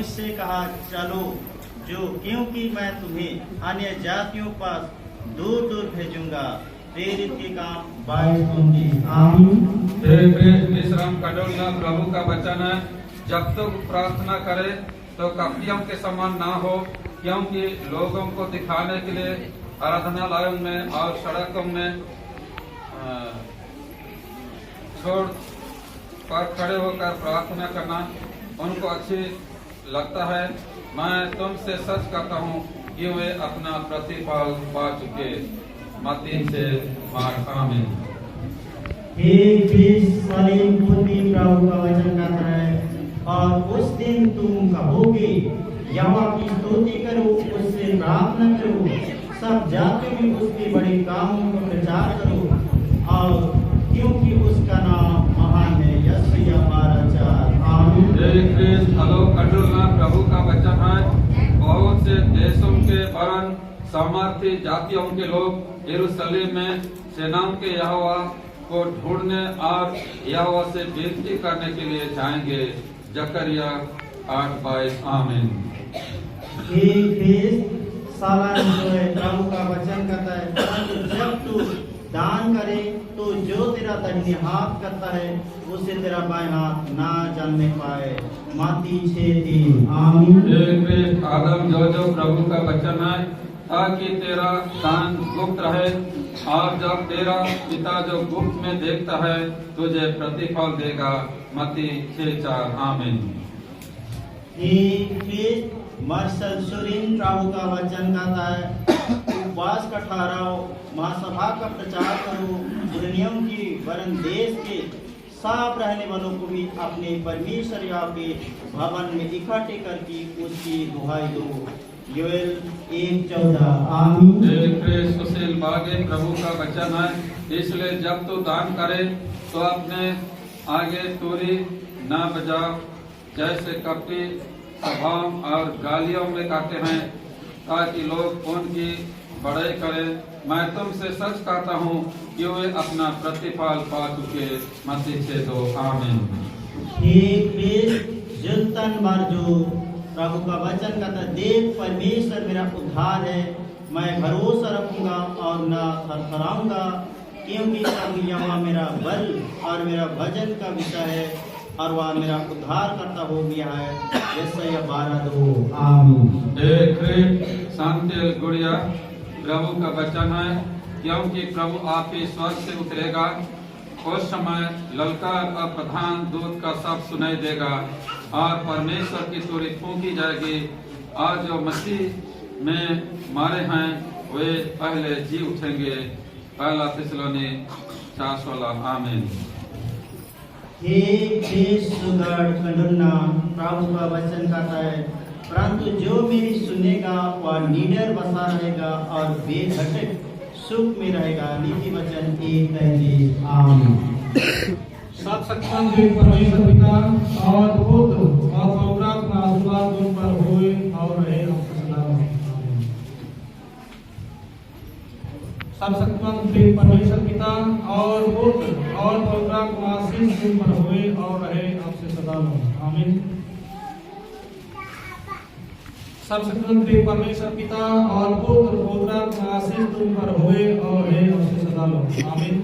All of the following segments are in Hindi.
मुझसे कहा चलो जो, क्योंकि मैं तुम्हें अन्य जातियों पास दूर दूर भेजूंगा। प्रेरित के काम 22-29। आमीन। विश्राम कडोलना प्रभु का वचन है। जब तक प्रार्थना करे तो कपटियों के समान ना हो, क्योंकि लोगों को दिखाने के लिए आराधनालयों में और सड़कों में छोड़ पर खड़े होकर प्रार्थना करना उनको अच्छी लगता है। मैं तुमसे सच कहता हूँ कि वे अपना प्रतिफल पा चुके। मत्ती 6:8। आमीन। प्रभु का वचन कहता है, और उस दिन तुम कहोगे यहोवा की स्तुति करो, उससे प्रार्थना करो, सब जाति में उसके बड़े कामों का प्रचार करो, और क्योंकि उसका नाम महान है। यशायाह 12:4। आमीन। प्रभु का वचन है। बहुत से देशों के वरन सामर्थी जातियों के लोग यरूशलेम में सेनाओं के यहोवा को ढूंढने और यहोवा से विनती करने के लिए जाएंगे। जकरिया 8:22। आमीन। प्रभु का वचन कहता है, जब तू दान करे तो जो तेरा दाहिने हाथ करता है उसे तेरा बाएं हाथ ना जानने पाए। मत्ती 6:3। आमीन। आदम जो प्रभु का वचन है, ताकि तेरा दान गुप्त रहे, और जब तेरा पिता जो गुप्त में देखता है तुझे प्रतिफल देगा। मत्ती 6:4। आमीन। मार्शल सुरीन प्रभु का वचन कहता है, उपवास का ठहराओ, महासभा का प्रचार करो, दुनियम की वरन देश के सब रहने वालों को भी अपने परमेश्वर के भवन में इकट्ठे करके उसकी दुहाई दो। योएल 1:14। आमीन। सुशील बागे प्रभु का वचन है, इसलिए जब तू दान करे तो अपने आगे तुरी न बजाओ, जैसे कपटी सभाओं और गालियों में कहते हैं, ताकि लोग उनकी बड़ाई करें। मैं तुमसे सच कहता हूँ कि वे अपना प्रतिफल पा चुके। मत्ती 6:2। आमीन। जो प्रभु का वचन कहता है, देव परमेश्वर मेरा उद्धार है, मैं भरोसा रखूंगा और न थरथराऊंगा, क्योंकि प्रभु यहोवा मेरा बल और मेरा भजन का विषय है, और वह मेरा उद्धार करता हो गया है। यशायाह 12:2। आमीन। शांति गुड़िया प्रभु का वचन है, क्योंकि प्रभु आप ही स्वर्ग से उतरेगा, उस समय ललकार और प्रधान दूत का सब सुनाई देगा, और परमेश्वर की तुरी फूंकी जाएगी, और जो मसीह में मारे हैं वे पहले जी उठेंगे। 1 थिस्सलुनी 4:16। आमीन। प्रभु का वचन कहता है, परंतु जो मेरी सुनेगा वह निडर बसा रहेगा और बेघटक सुख में रहेगा। नीति वचन 1:33। आमीन। सब शक्तिमान परमेश्वर पिता और पुत्र और पवित्र आत्मा आशीर्वाद तुम पर होए और रहे सदा। सब शक्तिमान परमेश्वर पिता और पुत्र और पवित्र आत्मा आशीष तुम पर होए और रहे आपसे सदा। आमीन। सब शक्तिमान परमेश्वर पिता और पुत्र पवित्र आत्मा आशीष तुम पर होए और रहे आपसे सदा। आमीन।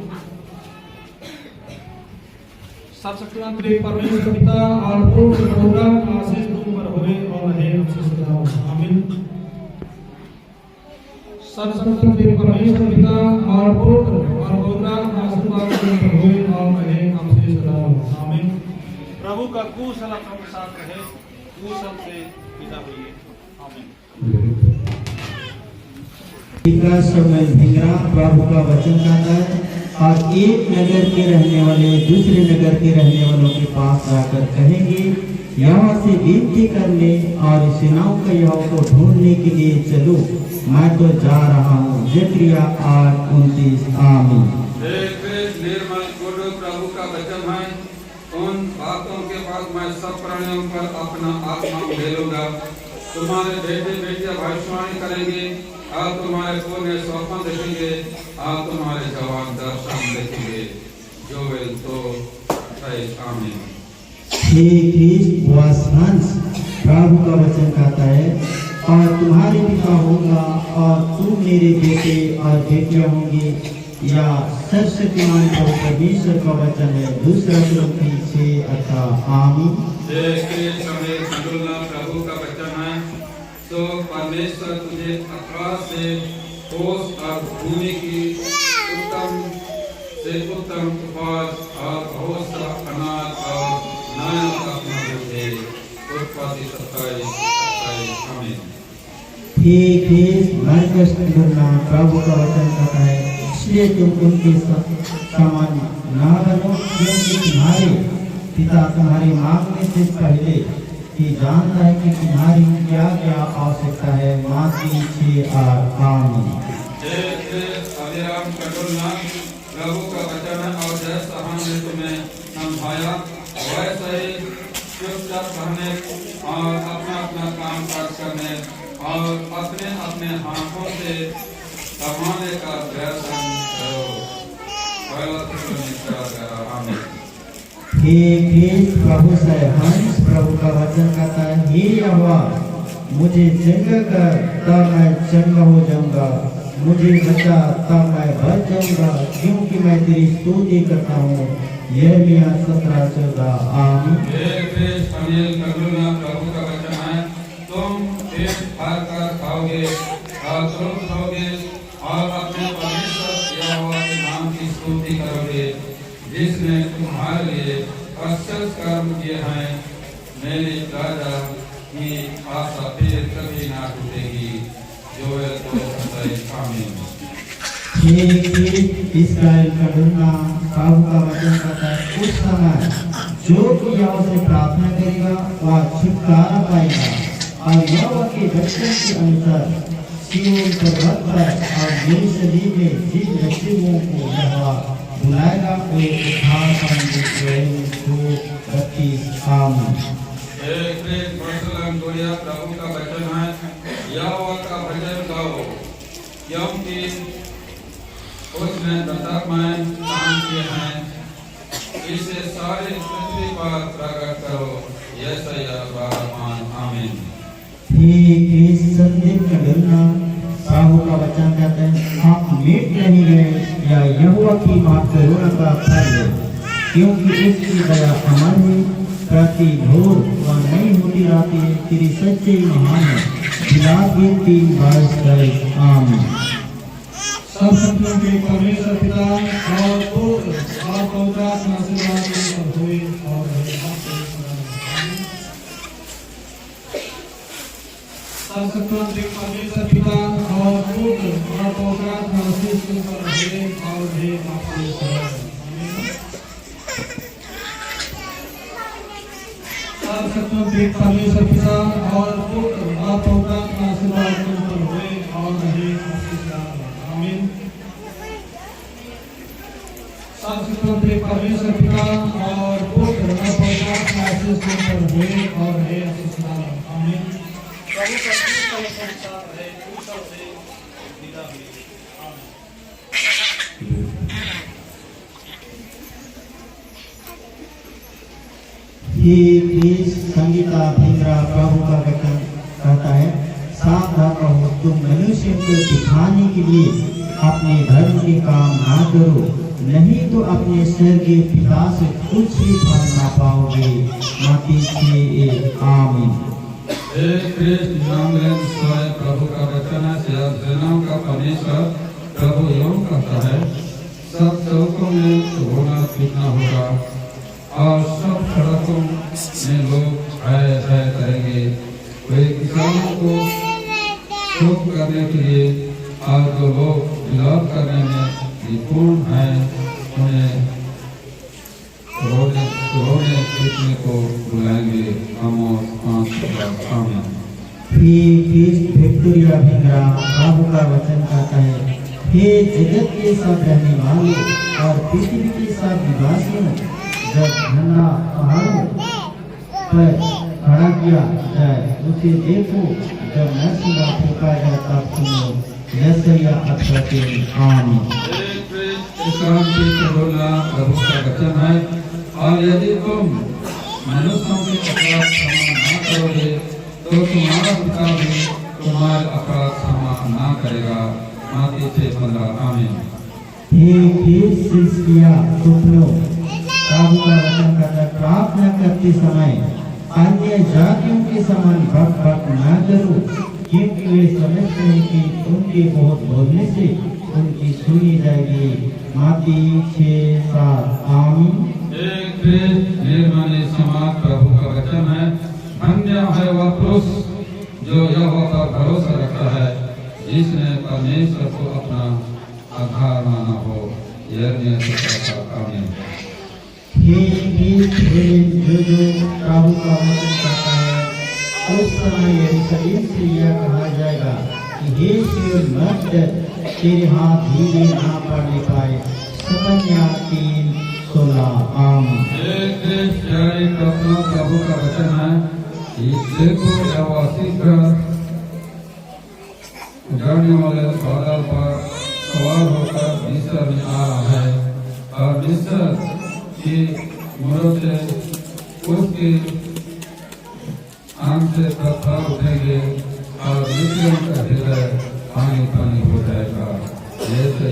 सब शक्तिमान परमेश्वर पिता और पुत्र पवित्र आत्मा आशीष तुम पर होए और रहे आपसे सदा। आमीन। सब शक्तिमान परमेश्वर पिता और पुत्र और पवित्र आत्मा आशीर्वाद तुम पर होए और रहे आपसे सदा। आमीन। प्रभु का कुशल आपके साथ रहे, कुशल से विदा होइए। आमीन। प्रभु का वचन कहता है, और एक नगर के रहने वाले दूसरे नगर के रहने वालों के पास जाकर कहेंगे, यहाँ से विनती करने और सेनाओं का यहोवा को ढूंढने के लिए चलो, मैं तो जा रहा हूँ। जकरिया 8:29। आमीन। निर्मल गुरु प्रभु का वचन है, उन बातों के बाद मैं सब प्राणियों पर अपना आत्मा उड़ेलूंगा। तुम्हारे बेटे बेटियां भविष्यवाणी करेंगे, और तुम्हारे पुण्य स्वप्न देखेंगे, और तुम्हारे जवान दर्शन देखेंगे। जोएल 2:28। आमीन। प्रभु का वचन कहता है, और तुम्हारे पिता होगा और तुम मेरे बेटे और बेटियां होंगी। या सर्वशक्तिमान प्रभु परमेश्वर का वचन है। दूसरा कुरिन्थी 6:18। आमीन। प्रभु का वचन है, तो परमेश्वर तुझे आकाश से ओस और भूमि की उत्तम से उत्तम उपज और बहुत सा अनाज और नया अपना दे। उत्पत्ति 27:27। आमीन। ठीक मैं कष्ट करना प्रभु का वचन कहता है, इसलिए तुम उनके समान ना बनो, क्योंकि तुम्हारे पिता तुम्हारे मांगने से पहले ही जानता है कि तुम्हारी क्या क्या आवश्यकता है। माती 6:8। आमीन। प्रभु का वचन है, और जैसा हमने तुम्हें समझाया वैसे ही चुपचाप रहने और अपना अपना काम काज करने और अपने अपने हाथों से कमाने का प्रयत्न करो। प्रभु से हंस प्रभु का वचन कहता है, हे यहोवा मुझे चंगा कर तब मैं चंगा हो जाऊंगा, मुझे बचा तब मैं बच जाऊंगा, क्योंकि मैं तेरी स्तुति करता हूँ। यिर्मयाह 17:14। आमीन। प्रभु का वचन है, तुम पेट भर कर खाओगे और तुम खाओगे और अपने परमेश्वर यहोवा के नाम की स्तुति करोगे, जिसने तुम्हारे लिए अक्षय कर्म किए हैं। मेरी राजा की आशा फिर कभी ना टूटेगी। योएल 2:27। आमीन। इस्राएल का ढूंढना प्रभु का वचन कहता है, उस समय जो यहोवा से प्रार्थना करेगा वह छुटकारा पाएगा, और यहोवा के वचन के अनुसार सिय्योन पर्वत पर और यरूशलेम में जिन रक्षकों को यहोवा बुलाएगा वे उद्धार पाएंगे। 2:32। आमीन। प्रभु का वचन है, यहोवा का भजन गाओ, क्योंकि उसने दंडमय काम किए हैं, इसे सारे पृथ्वी पर प्रकट करो। यशायाह 12:5। आमीन। संदीप का ढूंढना प्रभु का वचन कहते हैं, आप मिट नहीं गए या यहोवा की बात करुणा का फल है, क्योंकि उसकी दया अमर है, प्रति भोर वह नहीं होती रहती है, तेरी सच्चाई महान है। फिलहाल 3:22। आमीन। सब शक्तियों के परमेश्वर पिता और पुत्र और पवित्र आत्मा से आशीर्वाद हुए और सब शक्तियों के परमेश्वर पिता और पुत्र और पवित्र आत्मा से हुए और हे सब शक्तियों के परमेश्वर पिता और पुत्र और पवित्र आत्मा से हुए और हे आमीन। सब परमेश्वर पिता और पुत्र और पवित्र आत्मा से हुए और हे आमीन। प्रभु का अनुसार है, ऊपर से विदा हुई। संगीता भिंगरा प्रभु का वचन कहता है, सावधान रहो, तुम मनुष्य को दिखाने के लिए अपने धर्म के काम ना करो, नहीं तो अपने स्वर्गीय पिता से कुछ भी फल ना पाओगे। मत्ती 6:1। आमीन। प्रभु का वचन है, सेनाओं का परमेश्वर प्रभु यूं कहता है, सब चौकों में रोना पीटना होगा और सब सड़कों में लोग आए करेंगे। वे किसानों को शोक करने के लिए और जो लोग विलाप करने में निपुण हैं उन्हें रोने पीटने को बुलाएंगे। आमोस 5:5। आमीन। विक्टोरिया भिंगरा प्रभु का वचन कहता है, हे जगत के सब रहने वालों और पृथ्वी के सब निवासियों, जब झंडा पहाड़ों पर खड़ा किया जाए उसे देखो, जब नरसिंगा फूंका जाए तब सुनो। यशायाह 18:3। आमीन। प्रभु का वचन है, और यदि तुम मनुष्यों के अपराध क्षमा न करोगे तो तुम्हारा पिता भी तुम्हारे अपराध क्षमा ना करेगा। मत्ती 6:15। आमीन। शिष्या सुनो, प्रभु का वचन कहता, प्रार्थना करते समय अन्य जातियों के समान बक न करो, क्योंकि वे समझते हैं कि उनके बहुत बोलने से उनकी सुनी जाएगी। मत्ती 6:7। आमीन। निर्मल समाज प्रभु का वचन है। धन्य है वह पुरुष जो यहोवा पर भरोसा रखता है, जिसने परमेश्वर को अपना आधार माना हो। यिर्मयाह 17। आमीन। जो प्रभु का वचन कहता है, उस समय यरूशलेम से यह कहा जाएगा कि हे सिय्योन मत डर, तेरे हाथ धीरे ना पड़ने पाए। सपन्या 3:16। आमीन। प्रभु का वचन है। देखो यहोवा शीघ्र उजाड़ने वाले बादल पर सवार होकर मिस्र में आ रहा है, और मिस्र की मदद से उसके आंख से पत्थर उठेंगे और मिस्रियों का हृदय पानी पानी हो जाएगा। जैसे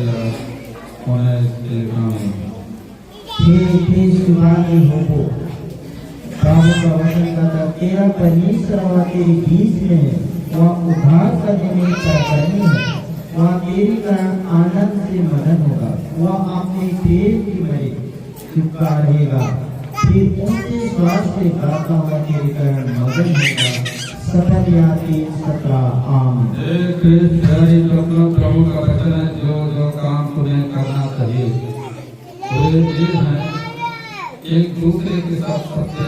होने के प्रभु का वचन कहता, तेरा परमेश्वर वहाँ तेरे बीच में है, वहाँ उद्धार का दिन करनी है, वहाँ तेरी कारण आनंद से मदन होगा, वह अपने प्रेम की मरे चुपका रहेगा, फिर ऊंचे स्वर से गाता हुआ तेरे कारण मगन होगा। सपन्या 3:17। आमीन। प्रभु का वचन है। जो काम तुम्हें करना चाहिए वे ये हैं, एक दूसरे के साथ सत्य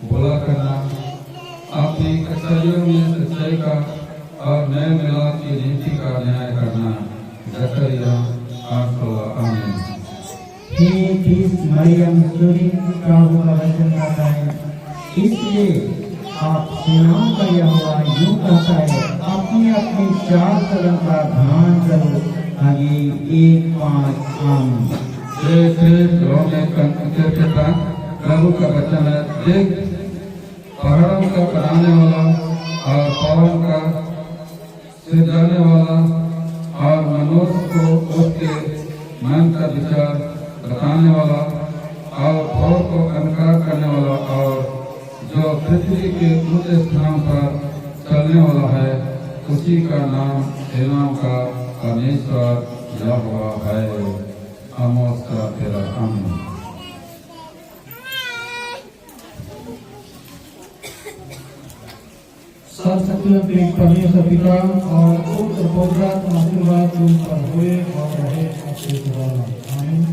बोला करना, अपनी कचहरियों में सच्चाई का और नए मिलाप की नीति का न्याय करना। जकरिया 8:16। आमीन। मरियम सुरी प्रभु का वचन कहता है, इसलिए आप सेनाओं का यहोवा यूं कहता है, अपने अपने चाल चलन का ध्यान करो। आगे 1:5। आमीन। प्रभु का वचन है। देख, पहाड़ों का बनाने वाला और पहाड़ों का सिरजाने वाला और मनुष्य को उसके मन का विचार बताने वाला और भोर को अंधकार करने वाला और जो पृथ्वी के ऊंचे स्थान पर चलने वाला है, उसी का नाम सेनाओं का परमेश्वर यहोवा है। आमोस 13। आमीन। सर्वशक्तिमान परमेश्वर पिता और पुत्र पवित्र आत्मा आशीर्वाद तुम पर हुए और रहे आपसे सदा। आमीन।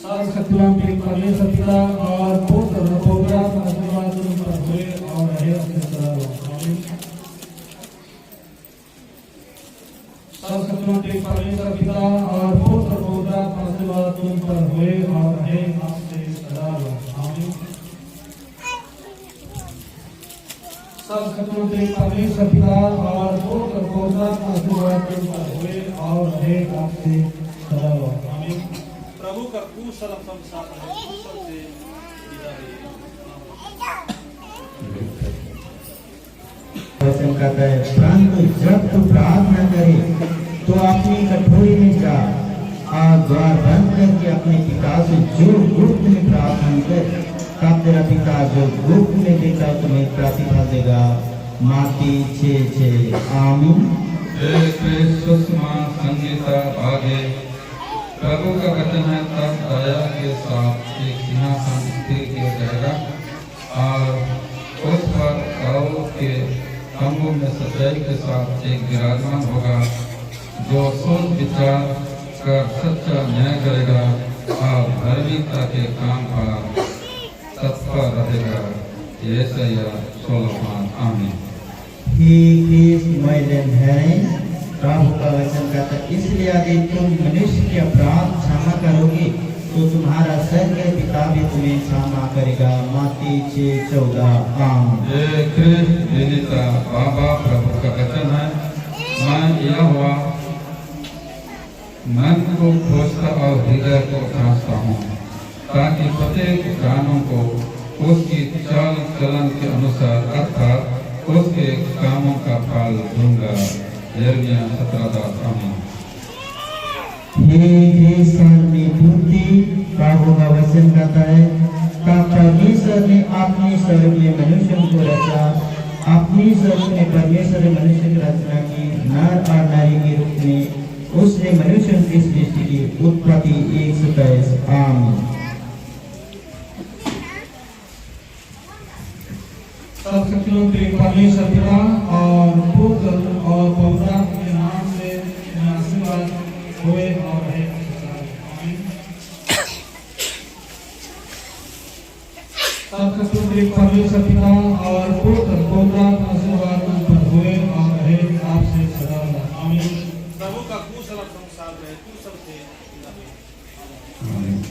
सर्वशक्तिमान परमेश्वर पिता और पुत्र पवित्र आत्मा आशीर्वाद तुम पर हुए और रहे आपसे सदा। आमीन। सर्वशक्तिमान परमेश्वर पिता और पुत्र पवित्र आत्मा आशीर्वाद तुम पर हुए और रहे आपसे सदा। आमीन। सर्वशक्तिमान परमेश्वर पिता और पुत्र पवित्र आत्मा आशीर्वाद तुम पर हुए और रहे आपसे सदा। आमीन। प्रभु का कुशल सब साथ रहे, कुशल से विदा रहिए। वचन कहता है, परंतु जब तू प्रार्थना करे तो अपनी कठोरी में जा और द्वार बंद करके अपने पिता से जो गुप्त में प्रार्थना कर, तब तेरा पिता जो गुप्त में देता तुम्हें प्रतिफल देगा। मत्ती 6:6। आमीन। सुषमा संगीता आगे। प्रभु का वचन है। तब दया के साथ एक सिंहासन स्थिर किया जाएगा और उस पर दाऊद के तंबू में सच्चाई के साथ एक विराजमान होगा, जो सोच विचार कर सच्चा न्याय करेगा और धार्मिकता के काम पर तत्पर रहेगा। यशायाह 16:5। आमीन। प्रभु का वचन कहता है, इसलिए यदि तुम मनुष्य के अपराध क्षमा करोगे तो तुम्हारा स्वर्गीय पिता भी तुम्हें क्षमा करेगा। मत्ती 6:14। आमीन। बाबा प्रभु का वचन है। मैं यहोवा मन को खोजता और हृदय को जांचता हूँ, ताकि प्रत्येक प्राणों को उसकी चाल चलन के अनुसार अर्थात उसके कामों का फल दूंगा। यिर्मयाह 17:10। आमीन। हे सहानुभूति प्रभु का वचन कहता है का परमेश्वर ने अपनी स्वरूप में मनुष्य को रचा, अपनी स्वरूप में परमेश्वर ने मनुष्य की रचना की, नर और नारी के रूप में उसने मनुष्य की सृष्टि की। उत्पत्ति 1:22। आमीन। सर्वशक्तिमान परमेश्वर पिता और पुत्र और पवित्र आत्मा के नाम से आशीर्वाद होए और रहे। आमीन। सर्वशक्तिमान परमेश्वर पिता और पुत्र पवित्र आत्मा आशीर्वाद पर हुए और रहे आपसे सदा। आमीन। प्रभु का कुशल संसार रहे, कुशल से आमीन।